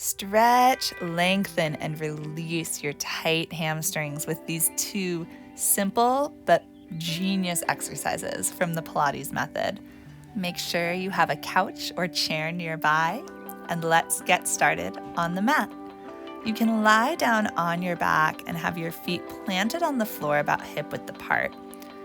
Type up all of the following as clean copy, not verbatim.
Stretch, lengthen, and release your tight hamstrings with these two simple but genius exercises from the Pilates method. Make sure you have a couch or chair nearby, and let's get started on the mat. You can lie down on your back and have your feet planted on the floor about hip-width apart.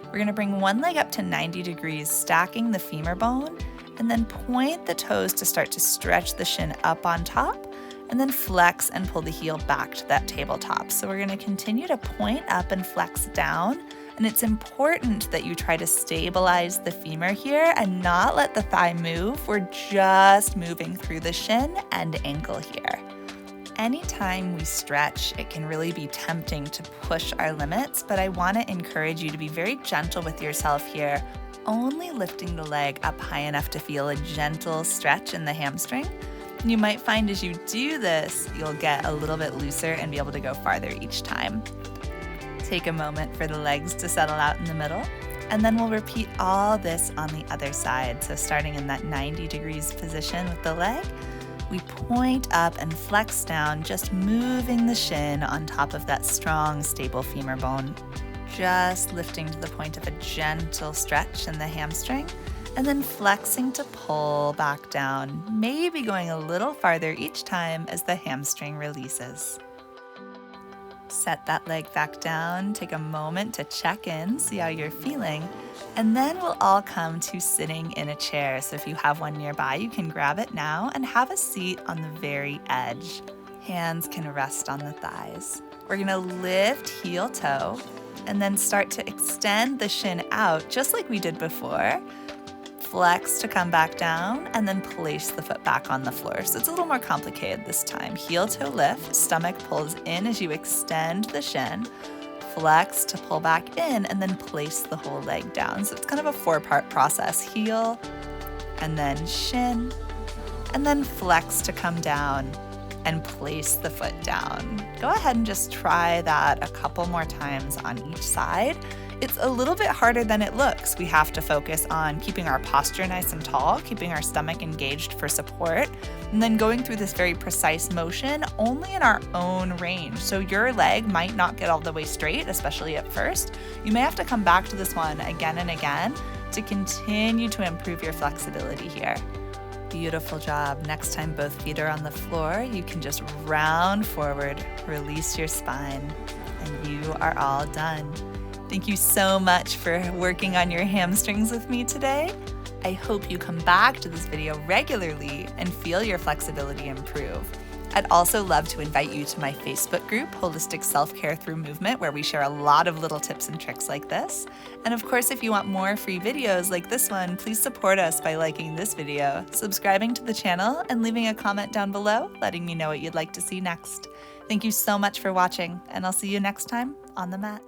We're going to bring one leg up to 90 degrees, stacking the femur bone, and then point the toes to start to stretch the shin up on top, and then flex and pull the heel back to that tabletop. So we're going to continue to point up and flex down, and it's important that you try to stabilize the femur here and not let the thigh move. We're just moving through the shin and ankle here. Anytime we stretch, it can really be tempting to push our limits, but I want to encourage you to be very gentle with yourself here, only lifting the leg up high enough to feel a gentle stretch in the hamstring. You might find as you do this, you'll get a little bit looser and be able to go farther each time. Take a moment for the legs to settle out in the middle, and then we'll repeat all this on the other side. So starting in that 90 degrees position with the leg, we point up and flex down, just moving the shin on top of that strong, stable femur bone. Just lifting to the point of a gentle stretch in the hamstring, and then flexing to pull back down, maybe going a little farther each time as the hamstring releases. Set that leg back down, take a moment to check in, see how you're feeling, and then we'll all come to sitting in a chair. So if you have one nearby, you can grab it now and have a seat on the very edge. Hands can rest on the thighs. We're gonna lift heel toe and then start to extend the shin out just like we did before. Flex to come back down, and then place the foot back on the floor. So it's a little more complicated this time. Heel toe lift, stomach pulls in as you extend the shin, flex to pull back in, and then place the whole leg down. So it's kind of a 4-part process. Heel, and then shin, and then flex to come down and place the foot down. Go ahead and just try that a couple more times on each side. It's a little bit harder than it looks. We have to focus on keeping our posture nice and tall, keeping our stomach engaged for support, and then going through this very precise motion only in our own range. So your leg might not get all the way straight, especially at first. You may have to come back to this one again and again to continue to improve your flexibility here. Beautiful job. Next time both feet are on the floor, you can just round forward, release your spine, and you are all done. Thank you so much for working on your hamstrings with me today. I hope you come back to this video regularly and feel your flexibility improve. I'd also love to invite you to my Facebook group, Holistic Self-Care Through Movement, where we share a lot of little tips and tricks like this. And of course, if you want more free videos like this one, please support us by liking this video, subscribing to the channel, and leaving a comment down below, letting me know what you'd like to see next. Thank you so much for watching, and I'll see you next time on the mat.